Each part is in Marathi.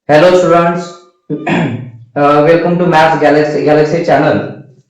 Hello students, welcome to maths galaxy channel.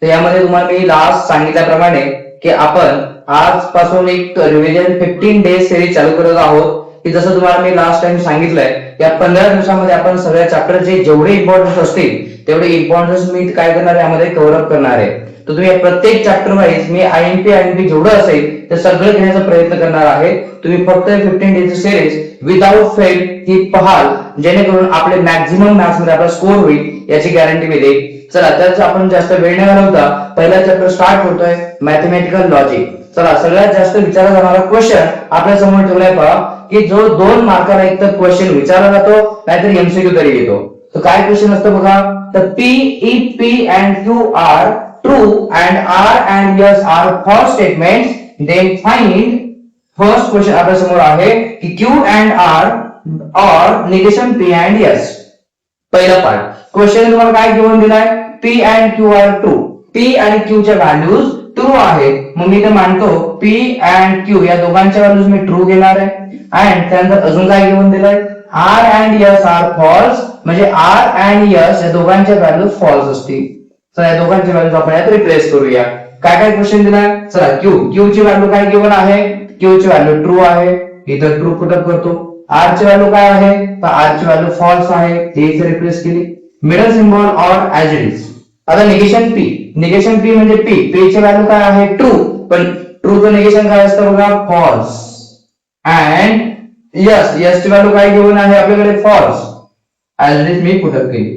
तर यामध्ये तुम्हाला मी लास्ट सांगितल्याप्रमाणे की आपण आजपासून एक रिव्हिजन 15 डेज सिरीज चालू करत आहोत. की जसं तुम्हाला मी लास्ट टाइम सांगितलंय, या 15 दिवसामध्ये आपण सगळ्या चॅप्टरचे जेवढे इम्पॉर्टन्स असतील तेवढे इम्पॉर्टन्स मी काय करणार आहे, यामध्ये कव्हर अप करणार आहे. तर तुम्ही प्रत्येक चॅप्टर वाईज मी आयएमपी जेवढं असेल ते सगळं घेण्याचा प्रयत्न करणार आहे. तुम्ही फक्त 15 डेज सिरीज विदाउट फेल ही पहाल, जेणेकरून आपले मॅक्झिमम मॅथ्स मध्ये आपला स्कोर होईल याची गॅरंटी मी देईन. चला, त्याच आपण जास्त वेळ न घालवता पहिला चॅप्टर स्टार्ट करतोय, मॅथमॅटिकल लॉजिक. चला, सगळ्यात जास्त विचारला जाणारा क्वेश्चन आपल्या समोर ठेवलाय पहा, की जो 2 मार्काला एक तर क्वेश्चन विचारला जातो, नाहीतर एमसीक्यू तरी येतो. तर काय क्वेश्चन असतं बघा, तर if P and Q are true and R and S are false statements, then find. First question आपल्या समोर आहे की Q and R or negation P and S. पहिला पार्ट क्वेश्चन तुम्हाला काय गिव्हन दिलाय, P and Q are true. P आणि क्यू च्या व्हॅल्यूज ट्रू आहेत, मग मी ते मानतो पी अँड क्यू या दोघांच्या व्हॅल्यूज मी ट्रू घेणार आहे. अँड त्यानंतर अजून काय गिव्हन दिलाय, R and S are false, म्हणजे आर अँड यस या दोघांच्या व्हॅल्यूज फॉल्स असतील. तर या दोघांच्या व्हॅल्यूज आपण यात रिप्लेस करूया. काय काय क्वेश्चन दिलाय, चला क्यू ची व्हॅल्यू काय गिव्हन आहे, क्यू ची व्हॅल्यू ट्रू आहे, इथं ट्रू पुट अप करतो. आर ची व्हॅल्यू काय आहे, तर आर ची व्हॅल्यू फॉल्स आहे, ते इथे रिप्लेस केली. Middle symbol or as it is. आता निगेशन पी म्हणजे पी ची व्हॅल्यू काय आहे, ट्रू, पण ट्रूचं निगेशन काय असतं बघा, फॉल्स. अँड यस ची व्हॅल्यू काय घेऊन आहे आपल्याकडे, फॉल्स. ऍज इट इज मी पुट अप केली.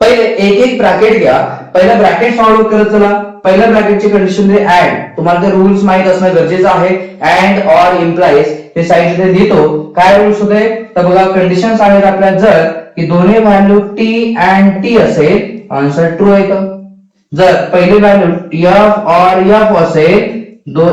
पहिले एक एक ब्रॅकेट घ्या, पहिला ब्रॅकेट सॉल्व्ह करत चला. पहिल्या ब्रॅकेटची कंडिशन मध्ये ऍड, तुम्हाला ते रूल्स माहित असणं गरजेचं आहे. अँड ऑर इम्प्लाइज हे साइड मध्ये देतो. काय रूल्स होते तर बघा, कंडिशन्स आहेत आपल्या, जर की दोन्ही व्हॅल्यू टी अँड टी असेल, आन्सर ट्रू येतं. जर पहिली व्हॅल्यू एफ और एफ असेल,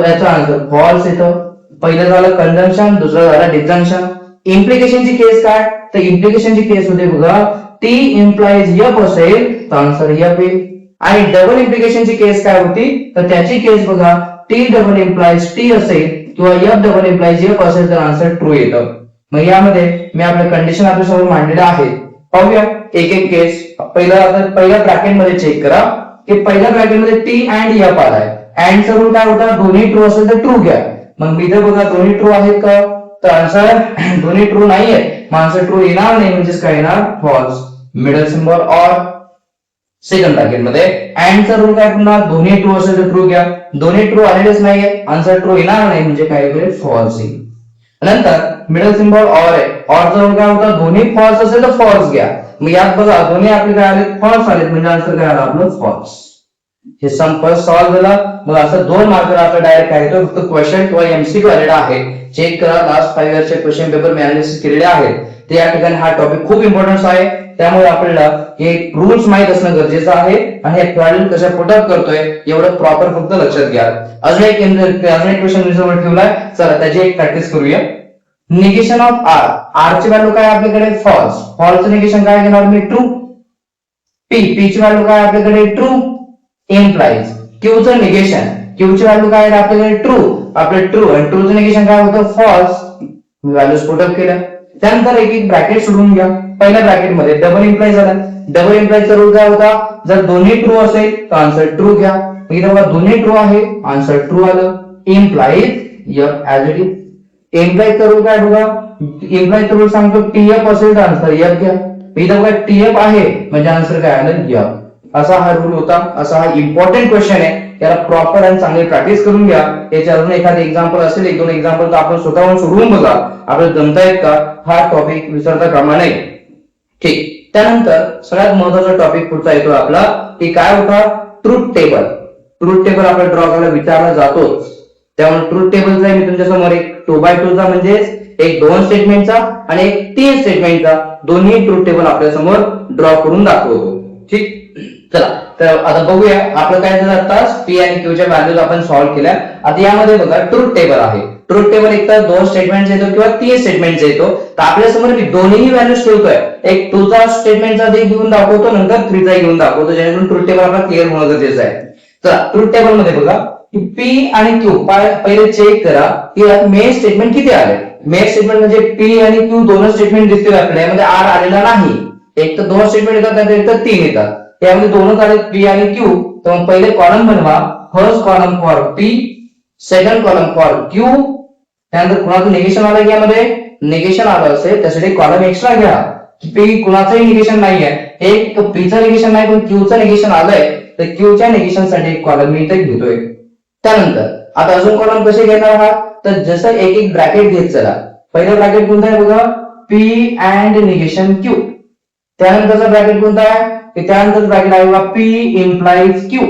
याचा आन्सर फॉल्स येतं. पहिलं झालं कंजंक्शन, दुसरं झालं डिसजंक्शन. इम्प्लिकेशनची केस काय, तर इम्प्लिकेशनची केस होते बघा, टी इम्प्लाइज एफ असेल तर आन्सर एफ येईल. आणि डबल इम्प्लिकेशनची केस काय होती, तर त्याची केस बघा, टी डबल इम्प्लाइज टी असेल किंवा एफ डबल इम्प्लाइज एफ असेल तर आन्सर ट्रू येतं. मग यामध्ये मी आपल्या कंडिशन आपल्या समोर मांडलेल्या आहेत. पाहूया एक एक केस. पहिल्या ब्रॅकेट मध्ये चेक करा की पहिल्या ब्रॅकेट मध्ये टी अँड एफ आलाय. अँड चा रूल काय होता, दोन्ही ट्रू असेल तर ट्रू घ्या. मग मी जर बघा दोन्ही ट्रू आहेत का, तर आन्सर दोन्ही ट्रू नाहीये, मग आन्सर ट्रू येणार नाही, म्हणजेच काय येणार, फॉल्स. मिडल सिम्बॉल और. सेकंड ब्रॅकेट मध्ये अँड चा रूल काय पुन्हा, दोन्ही ट्रू असेल तर ट्रू घ्या. दोन्ही ट्रू आलेलेच नाहीये, आन्सर ट्रू येणार नाही, म्हणजे काय होईल, फॉल्स येईल. नंतर मिडल सिम्बॉल और आहे. और चा रूल काय होता, दोन्ही फॉल्स असेल तर फॉल्स घ्या. मग यात बघा दोन्ही आपले काय आले, फॉल्स आले, म्हणजे आन्सर काय आला आपलं, फॉल्स. हे संपल, सॉल्व्ह झाला. मग असं 2 मार्कर आपलं डायरेक्ट काय येतो, फक्त क्वेश्चन किंवा एमसीक्यू आलेला आहे. चेक करा, लास्ट 5 इयर्सचे क्वेश्चन पेपर मी अनालिसिस केलेले आहेत. ते या ठिकाणी हा टॉपिक खूप इम्पॉर्टन्स आहे, त्यामुळे आपल्याला हे रूल्स माहित असणं गरजेचं आहे. आणि हे व्हॅल्यू कशा पुट अप करतोय एवढं प्रॉपर फक्त लक्षात घ्या. अजून एक क्वेश्चन रिझल्ट ठेवलाय, चला त्याची एक प्रॅक्टिस करूया. Negation of R. आर ची व्हॅल्यू काय आपल्याकडे, फॉल्स. फॉल्सचं निगेशन काय घेणार मी, ट्रू. पी ची व्हॅल्यू काय आपल्याकडे, ट्रू. इम्प्लाइज क्यूचं निगेशन, क्यू ची व्हॅल्यू काय आहे आपल्याकडे, ट्रू. आपले ट्रू, आणि ट्रूचं निगेशन काय होतं, फॉल्स. व्हॅल्यूज पुट अप केल्या. त्यानंतर एक एक ब्रॅकेट सोडून घ्या. पहिल्या ब्रॅकेट मध्ये डबल इम्प्लाइज आला. डबल इम्प्लाइजचा रूल काय होता, जर दोन्ही ट्रू असेल तर आन्सर ट्रू घ्या. इथे बघा दोन्ही ट्रू आहे, आन्सर ट्रू आलं. Implies F as it is. इम्प्लाइजचा रूल काय बघा, इम्प्लाइजचा रूल सांगतो टीएफ असेल तर आन्सर एफ घ्या. इथे बघा टीएफ आहे, म्हणजे आन्सर काय आलं, एफ. असा हा रूल होता. असा हा इम्पॉर्टंट क्वेश्चन आहे, याला प्रॉपर आणि चांगली प्रॅक्टिस करून घ्या. याच्या अजून एखादे एक्झाम्पल असेल, 1-2 एक्झाम्पल तर आपण स्वतःहून सोडवून बघा, आपल्याला जमतायत का, हा टॉपिक विसरता कामा नये. ठीक. त्यानंतर सगळ्यात महत्वाचा टॉपिक पुढचा येतो आपला, की काय होता, ट्रूथ टेबल. ट्रूथ टेबल आपल्याला ड्रॉ करायला विचारला जातोच, त्यामुळे ट्रूथ टेबलचा मी तुमच्या समोर एक 2x2 चा म्हणजे एक 2 स्टेटमेंटचा आणि एक 3 स्टेटमेंटचा दोन्ही ट्रूथ टेबल आपल्या समोर ड्रॉ करून दाखवतो. ठीक. चला, तर आता बघूया आपलं काय झालं. आता पी आणि क्यू च्या व्हॅल्यूज आपण सॉल्व्ह केल्या. आता यामध्ये बघा ट्रूथ टेबल आहे. ट्रूथ टेबल एक तर 2 स्टेटमेंटचा येतो किंवा 3 स्टेटमेंटचा येतो. तर आपल्या समोर मी दोन्ही व्हॅल्यूज ठेवतोय, एक 2 चा स्टेटमेंटचा घेऊन दाखवतो, नंतर 3 चा घेऊन दाखवतो, जेणेकरून ट्रूथ टेबल आपल्याला क्लिअर होणं गरजेचं आहे. चला, ट्रूथ टेबल मध्ये बघा की पी आणि क्यू पहिले चेक करा की यात मेन स्टेटमेंट किती आले. मेक स्टेटमेंट म्हणजे पी आणि क्यू दोन स्टेटमेंट दिसतील आपल्याला, यामध्ये आर आलेला नाही. एक तर दोन स्टेटमेंट येतात, त्यात एक तर तीन येतात. यामध्ये दोनच आले पी आणि क्यू. तर मग पहिले कॉलम बनवा. First column for P, second column for Q. त्यानंतर कुणाचं निगेशन आलं यामध्ये, निगेशन आलं असेल त्यासाठी कॉलम एक्स्ट्रा घ्या. पी कुणाचंही निगेशन नाहीये, एक पीचं निगेशन नाही पण क्यूचं निगेशन आलंय, तर क्यूच्या निगेशन साठी एक कॉलम मी इथे घेतोय. त्यानंतर आता अजून कॉलम कसे घेणार आहात, तर जसं एक एक ब्रॅकेट घेत चला. पहिलं ब्रॅकेट कोणतं आहे बघा, पी अँड निगेशन क्यू. त्यानंतरचा ब्रॅकेट कोणता आहे, त्यानंतर ब्रॅकेट आहे बघा पी इम्प्लाइज क्यू.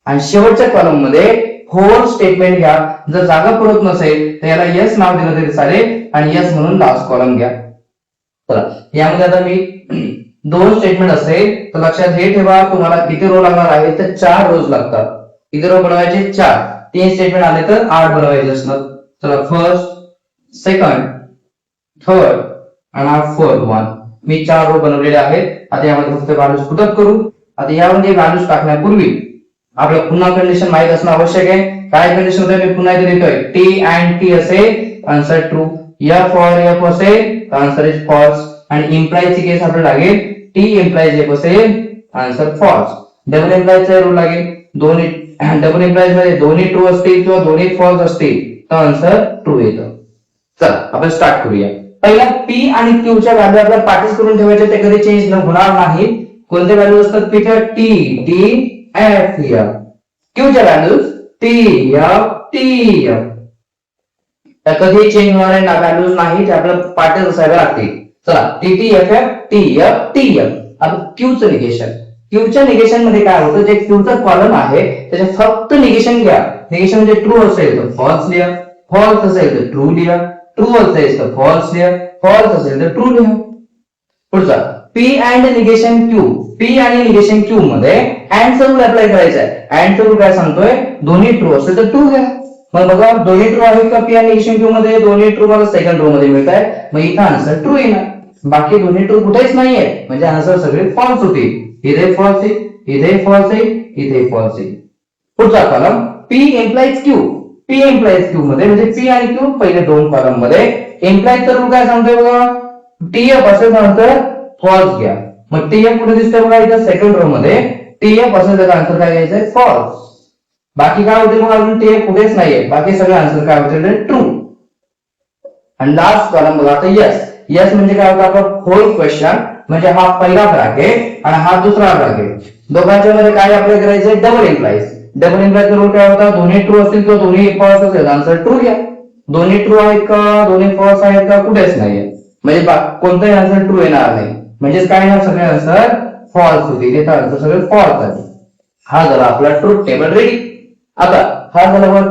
आणि शेवटच्या कॉलम मध्ये होल स्टेटमेंट घ्या. जर जागा पुरत नसेल तर याला यस नाव दिलं तरी चालेल आणि यस म्हणून लास्ट कॉलम घ्या. चला यामध्ये आता मी दोन स्टेटमेंट असेल तर लक्षात हे ठेवा, तुम्हाला किती रो लागणार आहे, तर 4 रोज लागतात. किती रो बनवायचे, 4. 3 स्टेटमेंट आले तर 8 बनवायचे असणार. चला फर्स्ट, सेकंड, थर्ड आणि फोर्थ वन. मी 4 रो बनवलेले आहेत. आता यामध्ये फक्त व्हॅल्यूज पुट अप करू. आता यामध्ये व्हॅल्यूज टाकण्यापूर्वी आपल्याला पुन्हा कंडिशन माहित असणं आवश्यक आहे. काय कंडिशन होते मी पुन्हा इथे देतोय, टी अँड टी असेल आन्सर ट्रू, एफ और एफ असेल आन्सर इज फॉल्स. आणि इम्प्लाइज ची केस आपल्याला लागेल, टी इम्प्लाइज एफ असेल आन्सर फॉल्स. डबल इम्प्लाइजचा रूल लागेल, दोन्ही डबल इम्प्लाइज मध्ये दोन्ही ट्रू असतील किंवा दोन्ही फॉल्स असतील तर आन्सर ट्रू येतं. चला आपण स्टार्ट करूया. पहिला पी आणि क्यू च्या व्हॅल्यू आपल्याला प्रॅक्टिस करून ठेवायचे, ते कधी चेंज होणार नाही. कोणते व्हॅल्यू असतात पीच्या, टी टी एफ एफ. क्यूच्या values T F T F. त्या कधी चेंज होणारे ना व्हॅल्यूज नाही, ते आपल्याला पाठच असायला लागतील. चला T T F F T F T F. आता क्यूचं निगेशन, क्यूच्या निगेशन मध्ये काय होतं, जे क्यूचा कॉलम आहे त्याचे फक्त निगेशन घ्या. निगेशन म्हणजे ट्रू असेल तर फॉल्स लिहा, फॉल्स असेल तर ट्रू लिहा, ट्रू असेल तर फॉल्स लिहा, फॉल्स असेल तर ट्रू लिहा. पुढचा P and negation Q. P आणि निगेशन क्यू मध्ये अँड चा रूल अप्लाय करायचा आहे. अँड चा रूल काय सांगतोय, दोन्ही ट्रू असेल तर ट्रू घ्या. मग बघा दोन्ही ट्रू आहेत का पी आणि निगेशन क्यू मध्ये, दोन्ही ट्रू मला सेकंड रो मध्ये मिळत आहे. मग इथं आन्सर ट्रू येणार. बाकी दोन्ही ट्रू कुठेच नाहीये, म्हणजे आन्सर सगळे फॉल्स होतील. इथे फॉल्स आहे, इथे फॉल्स आहे, इथे फॉल्स आहे. पुढचा column P implies Q. P implies Q मध्ये म्हणजे पी आणि क्यू पहिले दोन कॉलम मध्ये. इम्प्लाइज चा रूल काय सांगतोय बघा, टी एफ असेल तर फॉल्स घ्या. मग टी एफ कुठे दिसतंय बघा, इथं सेकंड रो मध्ये. टी एफ असेल तर आन्सर काय घ्यायचंय, फॉल्स. बाकी काय होते मग, अजून टी एफ कुठेच नाहीये, बाकी सगळे आन्सर काय होते, ट्रू. आणि लास्ट कॉलम बघा आता यस. यस म्हणजे काय होतं, आपला होल क्वेश्चन म्हणजे हा पहिला ब्रॅकेट आणि हा दुसरा ब्रॅकेट. दोघांच्या मध्ये काय अप्लाय करायचंय, double implies. Double implies rule काय होता, दोन्ही ट्रू असतील किंवा दोन्ही फॉल्स असेल आन्सर ट्रू घ्या. दोन्ही ट्रू आहेत का, दोन्ही फॉल्स आहेत का, कुठेच नाहीये, म्हणजे कोणताही आन्सर ट्रू येणार नाही. म्हणजे काय ना सगळे आन्सर फॉल्स होतील. इथे आन्सर सगळे फॉल्स आहे. हा झाला आपला ट्रूथ टेबल रेडी. आता हा झाला बघा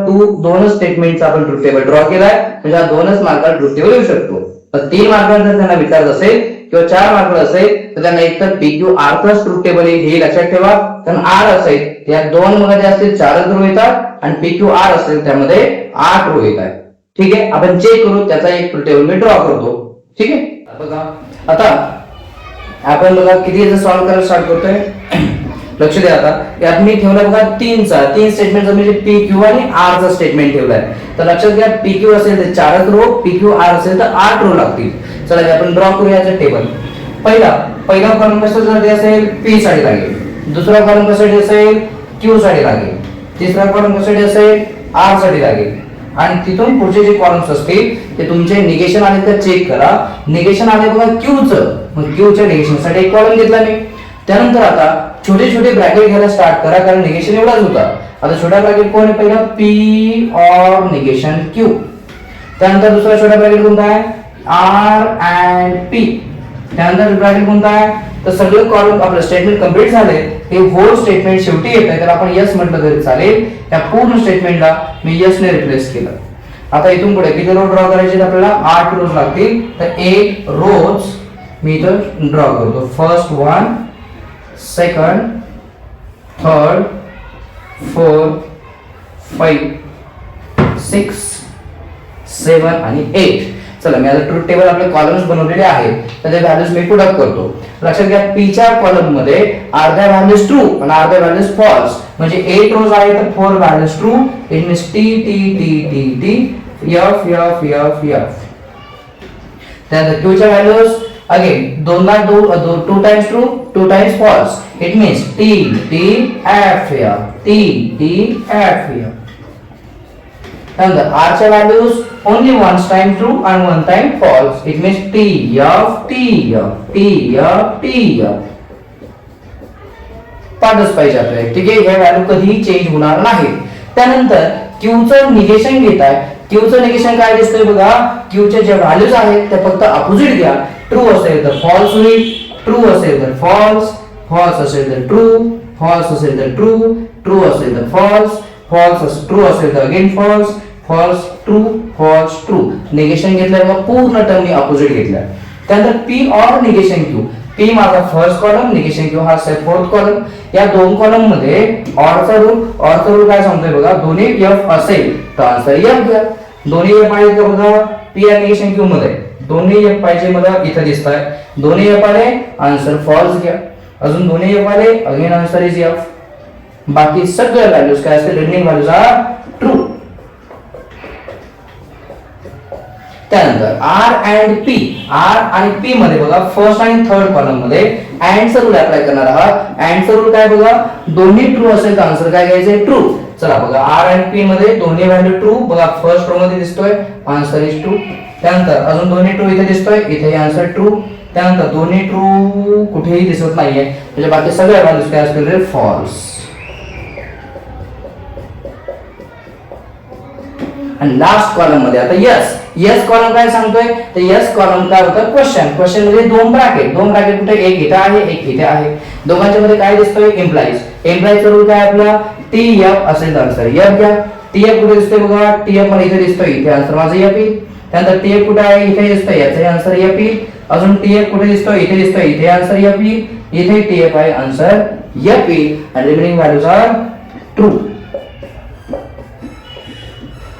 दोनच स्टेटमेंटचा आपण ट्रूथ टेबल ड्रॉ केलाय, म्हणजे हा 2च मार्काला ट्रूथ टेबल येऊ शकतो. तर 3 मार्कांचा जर त्यांना विचारत असेल किंवा 4 मार्क असेल तर त्यांना एकतर PQ R plus truth table हे लक्षात ठेवा. कारण R असेल त्या 2 मध्ये असतील 4च रो येतात आणि PQ R असेल त्यामध्ये 8 रो येतात. ठीक आहे, आपण चेक करू, त्याचा एक ट्रूथ टेबल मी ड्रॉ करतो. ठीक आहे, बघा आता आपण बघा किती याचं सॉल्व्ह करायला स्टार्ट करतोय. लक्ष द्या, आता यात मी ठेवला बघा 3 स्टेटमेंट म्हणजे PQ आणि R चा स्टेटमेंट ठेवलाय. तर लक्षात घ्या PQ असेल तर 4च रो, PQ R असेल तर 8 रो लागतील. चला आपण ड्रॉ करूया याचं टेबल. पहिला कॉलम कशासाठी असेल, P साठी लागेल. दुसरा कॉलम कशासाठी असेल, Q साठी लागेल. तिसरा कॉलम कशासाठी असेल, R साठी लागेल. आणि तिथून पुढचे जे कॉलम्स असतील ते तुमचे निगेशन आले तर चेक करा. निगेशन आले बघा क्यूचं, मग क्यूच्या निगेशन साठी एक कॉलम घेतला मी. त्यानंतर आता छोटे छोटे ब्रॅकेट घ्यायला स्टार्ट करा, कारण निगेशन एवढाच होता. आता छोटा ब्रॅकेट कोण आहे, पहिला पी और निगेशन क्यू. त्यानंतर दुसरा छोटा ब्रॅकेट कोणता आहे, आर अँड पी. त्यानंतर ब्रॅकेट कोणता आहे, तर सगळे कॉलम आपलं स्टेटमेंट कंप्लीट झाले. हे होल स्टेटमेंट शेवटी येत आहे, तर आपण यस म्हटलं तरी चालेल. त्या पूर्ण स्टेटमेंटला मी यस ने रिप्लेस केलं. आता इथून पुढे किती रो ड्रॉ करायचे आपल्याला, 8 रोज लागतील. तर 8 रोज मी इथं ड्रॉ करतो. फर्स्ट 1, सेकंड, थर्ड, 4, 5, 6, 7 आणि 8. चला मी आता ट्रूथ टेबल आपले कॉलम्स बनवलेले आहेत, त्याचे व्हॅल्यूज मी पुट अप करतो. लक्षात घ्या P च्या कॉलम मध्ये अर्ध्या व्हॅल्यूज ट्रू आणि अर्ध्या व्हॅल्यूज फॉल्स. म्हणजे 8 रोज आहे तर 4 values true. It means T T T T T F F F F. त्यानंतर Q च्या व्हॅल्यूज अगेन दोनदा two times true two times false, it means T T F here, T T F here. त्यानंतर R च्या values only once time true आणि one time false, it means T F T F T F T F. पाठच पाहिजे आपल्याला, ठीक आहे. हे व्हॅल्यू कधीही चेंज होणार नाही. त्यानंतर Q चं निगेशन घेताय. Q चं निगेशन काय दिसतंय बघा, Q च्या ज्या व्हॅल्यूज आहेत त्या फक्त अपोजिट घ्या. ट्रू असेल तर फॉल्स होईल, ट्रू असेल तर फॉल्स, फॉल्स असेल तर ट्रू, फॉल्स असेल तर ट्रू, ट्रू असेल तर फॉल्स, फॉल्स ट्रू असेल तर again false, false true, false true. Negation घेतल्यावर पूर्ण टर्म अपोजिट घेतल्या. त्यानंतर P or negation Q. P माझा फर्स्ट कॉलम, निगेशन Q हा फोर्थ कॉलम. या दोन कॉलम मध्ये ऑरचा रूल काय सांगतोय बघा, दोन्ही F असेल तर आन्सर F घ्या. दोन्ही F पाहिजे का बघा, P आणि निगेशन Q मध्ये दोन्ही F पाहिजे, मला इथे दिसत आहे. दोन्ही F आले आन्सर फॉल्स घ्या. अजून दोन्ही F आले अगेन आन्सर इज F. बाकी सगळे व्हॅल्यूज काय असतील, रिमेनिंग व्हॅल्यूज आर ट्रू. त्यानंतर R अँड P, R आणि P मध्ये बघा फर्स्ट आणि थर्ड कॉलम मध्ये अँड रूल अप्लाय करणार आहात. अँड रूल काय बघा, दोन्ही ट्रू असेल तर आन्सर काय घ्यायचंय, ट्रू. चला बघा R आणि P मध्ये दोन्ही व्हॅल्यू ट्रू, बघा फर्स्ट रो मध्ये दिसतोय आन्सर इज ट्रू. त्यानंतर अजून दोन्ही ट्रू इथे दिसतोय, इथे आन्सर ट्रू. त्यानंतर दोन्ही ट्रू कुठेही दिसत नाहीये, म्हणजे बाकी सगळे व्हॅल्यूज काय असतील, फॉल्स. आणि लास्ट कॉलम मध्ये आता यस कॉलम काय सांगतोय, तर यस कॉलम काय होतं, क्वेश्चन मध्ये दोन ब्रॅकेट कुठे, एक इथे आहे एक इथे आहे. दोघांच्या मध्ये काय दिसतोय, एम्प्लाइज रूल काय आपला, TF असेल तर आन्सर F घ्या. TF कुठे दिसतोय बघा, TF मला इथे दिसतोय, इथे आन्सर माझा F येईल. त्यानंतर TF कुठे आहे, इथे दिसतोय, याचा आन्सर F येईल. अजून TF कुठे दिसतोय, इथे दिसतोय, इथे आन्सर F येईल. इथे TF आहे आन्सर F येईल. आणि रिमेनिंग व्हॅल्यूज आर ट्रू.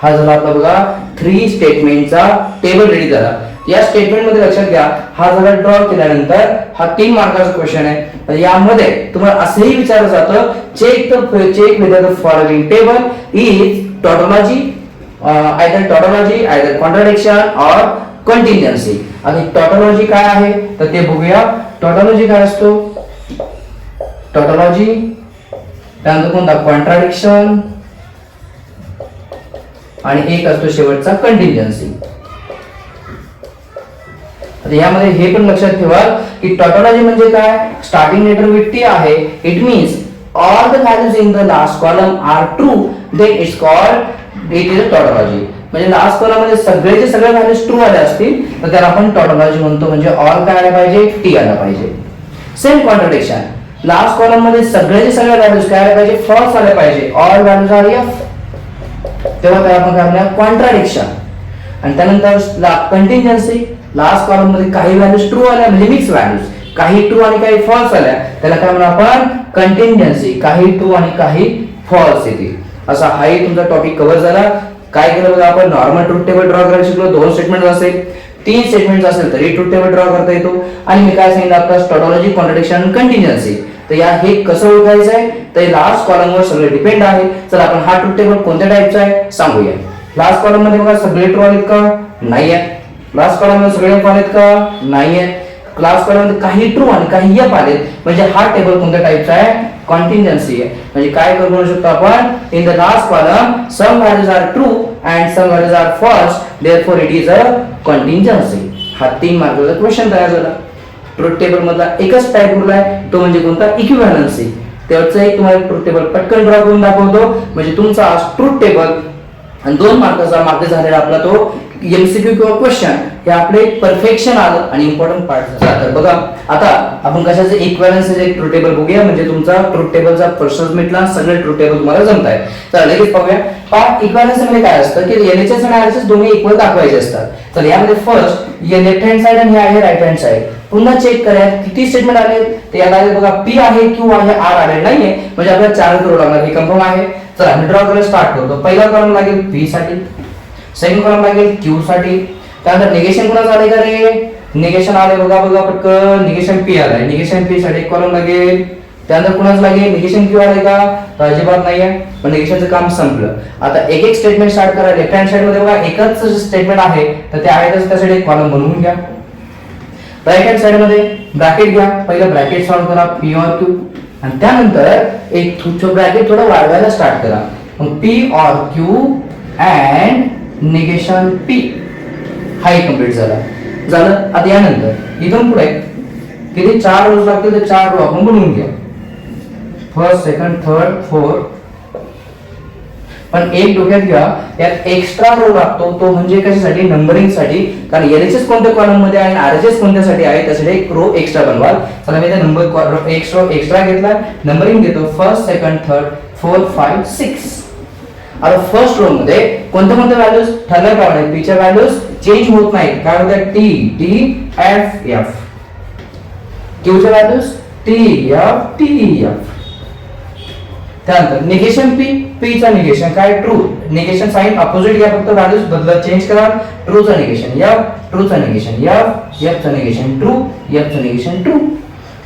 हा झाला आपला बघा 3 स्टेटमेंटचा टेबल रेडी झाला. या स्टेटमेंट मध्ये लक्षात घ्या, हा झाला ड्रॉ केल्यानंतर हा 3 मार्काचा क्वेश्चन आहे. तर यामध्ये तुम्हाला असेही विचारलं जातं, check whether the following table is tautology, either contradiction or contingency. आणि tautology काय आहे तर ते बघूया. tautology काय असतो, tautology त्यानंतर कोणता, कॉन्ट्राडिक्शन आणि एक असतो शेवटचा कंटिन्जन्सी. आता यामध्ये हे पण लक्षात ठेवा की टॉटोलॉजी म्हणजे काय, स्टार्टिंग लेटर विथ T आहे, it means all the values in the last column are true, then it's called it is a tautology. म्हणजे लास्ट कॉलम मध्ये सगळेचे सगळे व्हॅल्यूज ट्रू आले असतील तर त्याला आपण टॉटोलॉजी म्हणतो. म्हणजे ऑल काय आला पाहिजे, T आला पाहिजे. सेम कॉन्ट्राडिक्शन, लास्ट कॉलम मध्ये सगळेचे सगळे व्हॅल्यूज काय आले पाहिजे, फॉल्स आले पाहिजे, ऑल व्हॅल्यूज आर F. तेव्हा काय आपण काय म्हणूया, कॉन्ट्राडिक्शन. आणि त्यानंतर कंटिन्जन्सी, लास्ट कॉलम मध्ये काही व्हॅल्यूज ट्रू आल्या म्हणजे मिक्स व्हॅल्यूज, काही ट्रू आणि काही फॉल्स आल्या त्याला काय म्हणू आपण, कंटिन्जन्सी. काही ट्रू आणि काही फॉल्स येतील. असा हाही तुमचा टॉपिक कव्हर झाला. काय केलं बघा, आपण नॉर्मल ट्रूथ टेबल ड्रॉ करायला शिकलो. 2 स्टेटमेंट असेल, 3 स्टेटमेंट असेल तरी ट्रूथ टेबल ड्रॉ करता येतो. आणि मी काय सांगितलं आता, टॉटोलॉजी, कॉन्ट्राडिक्शन, कंटिन्जन्सी. तर या हे कसं ओळखायचं आहे, तर लास्ट कॉलम वर सगळे डिपेंड आहे. चला आपण हा ट्रूथ टेबल कोणत्या टाइपचा आहे सांगूया. लास्ट कॉलम मध्ये बघा सगळे ट्रू आहेत का, नाही आहे. लास्ट कॉलम मध्ये सगळे फॉल्स आहेत का, नाही आहे. लास्ट कॉलम मध्ये काही ट्रू आणि काही F आलेत म्हणजे हा टेबल कोणत्या टाइपचा आहे, कंटिन्जन्सी आहे. म्हणजे काय करू म्हणू शकतो आपण, in the last column some values are true and some values are false, therefore it is a contingency. हा 3 मार्काचा क्वेश्चन तयार झाला. ट्रूथ टेबल मधला एकच टाइप उरलाय, तो म्हणजे कोणता, इक्विव्हॅलन्सी. त्याचं एक तुम्हाला ट्रूथ टेबल पटकन ड्रॉ करून दाखवतो. म्हणजे तुमचा ट्रूथ टेबल आणि 2 मार्काचा मार्क झालेला आपला तो MCQ किंवा क्वेश्चन हे आपले परफेक्शन आलं आणि इम्पॉर्टंट पार्ट झाला. तर बघा आता आपण कशाचे इक्विव्हॅलन्स एक ट्रूथ टेबल बघूया. म्हणजे तुमचा ट्रूथ टेबलचा प्रश्न मिटला, सगळे ट्रूथ टेबल तुम्हाला जमताय. तर लगेच पाहूया. इक्विव्हॅलन्स मध्ये काय असतं की LHS आणि RHS दोन्ही इक्वल दाखवायचे असतात. तर यामध्ये फर्स्ट लेफ्ट हँड साइड आणि हे आहे राईट हँड साइड. पुन्हा चेक करा किती स्टेटमेंट आले. ते याला बघा P आहे, Q आहे, R आले नाहीये म्हणजे आपल्याला 4 करू लागणार. हे कन्फर्म आहे. चला मी ड्रॉ करायला स्टार्ट करतो. पहिला कॉलम लागेल P साठी, सेकंड कॉलम लागेल Q साठी. त्यानंतर निगेशन कोणाचं आले का रे, निगेशन आले बघा पटकन. निगेशन P आलाय, निगेशन P साठी एक कॉलम लागेल. त्यानंतर कुणाच लागेल, निगेशन Q आले का, तर अजिबात नाहीये. पण निगेशनचं काम संपलं. आता एक एक स्टेटमेंट स्टार्ट करा. लेफ्ट हँड साइड मध्ये बघा एकच स्टेटमेंट आहे तर ते आहेतच, त्यासाठी एक कॉलम बनवून घ्या. राईट हँड साइड मध्ये ब्रॅकेट घ्या, पहिलं ब्रॅकेट सॉल्व्ह करा पी ऑर क्यू, आणि त्यानंतर एक ब्रॅकेट थोडं वाढवायला स्टार्ट करा. मग P or Q and negation P, हाही कम्प्लीट झालं. आता यानंतर इथून पुढे किती 4 रोज लागतील, तर 4 रो आपण बनवून घ्या. First, second, third, fourth. पण एक डोक्यात घ्या, यात एक्स्ट्रा रो लागतो, तो म्हणजे कशासाठी, नंबरिंग साठी. कारण एलएचएस कोणत्या कॉलम मध्ये आहे आणि आरएचएस कोणत्यासाठी आहे, त्यासाठी एक रो एक्स्ट्रा बनवाल. चला मी नंबर एक्स्ट्रा घेतला, नंबरिंग घेतो फर्स्ट, सेकंड, थर्ड, फोर्थ, 5, 6. आता फर्स्ट रो मध्ये कोणत्या कोणत्या व्हॅल्यूज ठरल्याप्रमाणे पी च्या व्हॅल्यूज चेंज होत नाहीत. काय होत्या, टी एफ एफ. क्यू च्या व्हॅल्यूज टी एफ. त्यानंतर निगेशन पी चा निगेशन काय, ट्रू. निगेशन साइन अपोजिट घ्या, फक्त व्हॅल्यूज बदला चेंज करा. ट्रू चा निगेशन एफ, ट्रू चा निगेशन एफ, एफ चा निगेशन ट्रू, एफ चा निगेशन ट्रू.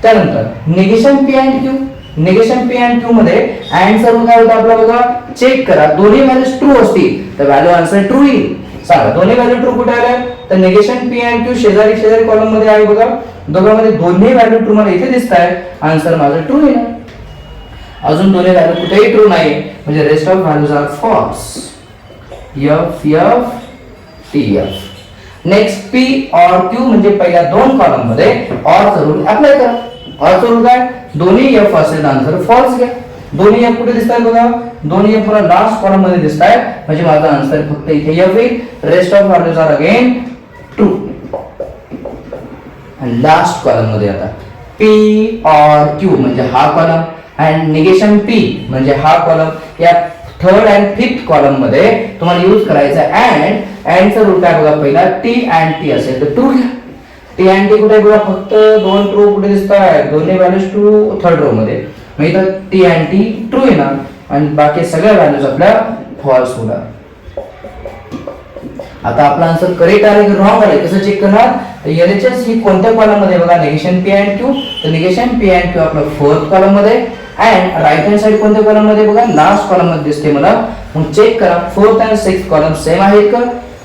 त्यानंतर negation P and Q. Negation P and Q मध्ये आन्सर काय होतं आपला, बघा चेक करा. दोन्ही व्हॅल्यूज ट्रू असतील तर व्हॅल्यू आन्सर ट्रू येईल. सांगा दोन्ही व्हॅल्यू ट्रू कुठे आल्या, तर निगेशन पी अँड क्यू शेजारी कॉलम मध्ये आहे बघा. दोघांमध्ये दोन्ही व्हॅल्यू ट्रू मला इथे दिसत आहे, आन्सर माझं ट्रू येणार. अजून दोन्ही व्हॅल्यू कुठेही ट्रू नाही, म्हणजे rest of values are false. F F T F. Next P or Q म्हणजे पहिल्या दोन कॉलम मध्ये ऑर रूल अप्लाय करा. ऑर रूल काय, दोन्ही एफ असेल आन्सर फॉल्स घ्या. दोन्ही एफ कुठे दिसतात बघा, दोन्ही एफ पुन्हा लास्ट कॉलम मध्ये दिसतायत, म्हणजे माझा आन्सर फक्त इथे एफ येईल. Rest of values are again true. आणि लास्ट कॉलम मध्ये आता पी ऑर क्यू म्हणजे हा कॉलम, अँड निगेशन पी म्हणजे हा कॉलम. या थर्ड अँड फिफ्थ कॉलम मध्ये तुम्हाला यूज करायचा अँड चा रूल काय बघा, पहिला टी अँड टी असेल तर ट्रू घ्या. टी अँड टी कुठे बघा, फक्त दोन ट्रू कुठे दिसत आहेत, दोन्ही व्हॅल्यूज ट्रू थर्ड रो मध्ये, मग इथं टी अँड टी ट्रू येणार आणि बाकी सगळ्या व्हॅल्यूज आपल्या फॉल्स होणार. आता आपला आन्सर करेक्ट आहे की रॉंग आहे कसं चेक करणार, तर एलएचएस ही कोणत्या कॉलम मध्ये बघा, निगेशन पी अँड क्यू. तर निगेशन पी अँड क्यू आपलं फोर्थ कॉलम मध्ये, अँड राईट हँड साइड कोणत्या कॉलम मध्ये बघा, लास्ट कॉलम मध्ये दिसते मला. मग चेक करा fourth and sixth column same आहेत का,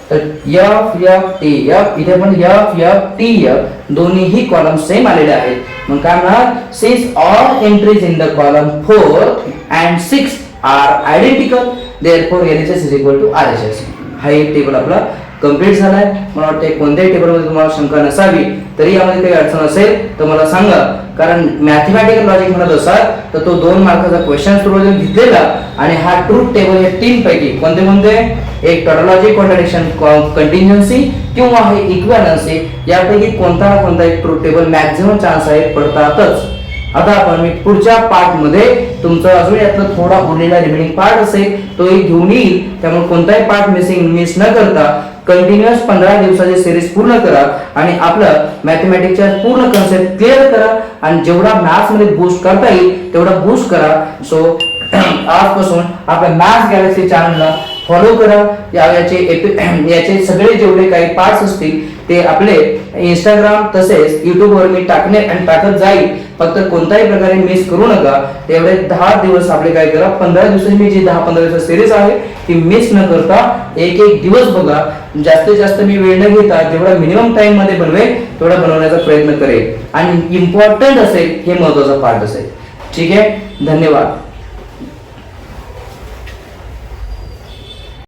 तर एफ एफ टी एफ, इथे पण एफ एफ टी एफ दोन्हीही कॉलम सेम आलेले आहेत. मग काय म्हणणार, since all entries in the column 4 and 6 are identical therefore LHS is equal to RHS. हा एक टेबल आपला कंप्लीट झालाय. मला वाटतं कोणत्याही टेबल मध्ये तुम्हाला शंका नसावी, तरी यामध्ये काही अडचण असेल तर मला सांगा. कारण मॅथमॅटिकल लॉजिक म्हणत असाल तर तो 2 मार्काचा क्वेश्चन सोडवून घेतलेला, आणि हा ट्रूथ टेबल हे 3 पैकी कोणते कोणते, एक टॉटोलॉजी, कॉन्ट्रडिक्शन, कंटिन्जन्सी किंवा हे इक्विव्हॅलन्सी, यापैकी कोणता ना कोणता एक ट्रूथ टेबल मॅक्झिमम चान्स आहे पडतातच. आता आपण मी पुढच्या पार्ट मध्ये तुमचं अजून यातलं थोडा उरलेला रिमेनिंग पार्ट असेल तोही घेऊन येईल. त्यामुळे कोणताही पार्ट मिस न करता कंटिन्युअस 15 दिवसाची सिरीज पूर्ण करा आणि आपलं मॅथमॅटिक्सच्या पूर्ण कन्सेप्ट क्लिअर करा, आणि जेवढा मॅथ्स मध्ये बूस्ट करता येईल तेवढा बूस्ट करा. सो आजपासून आपल्या मॅथ्स गॅलेक्सी चॅनलला फॉलो करा. याचे सगळे जेवढे काही पार्ट्स असतील ते आपले इंस्टाग्राम तसेच युट्यूब वर मी टाकत जाईल. फक्त कोणत्याही प्रकारे मिस करू नका. तेवढे 10 दिवस आपले काय करा, 15 दिवसाची मी जी 10-15 दिवसाची सिरीज आहे ती मिस न करता एक दिवस बघा. जास्तीत जास्त मी वेळ न घेता जेवढा मिनिमम टाइम मध्ये बनवेल तेवढा बनवण्याचा प्रयत्न करेल, आणि इम्पॉर्टंट असेल हे महत्वाचा पार्ट असेल. ठीक आहे, धन्यवाद.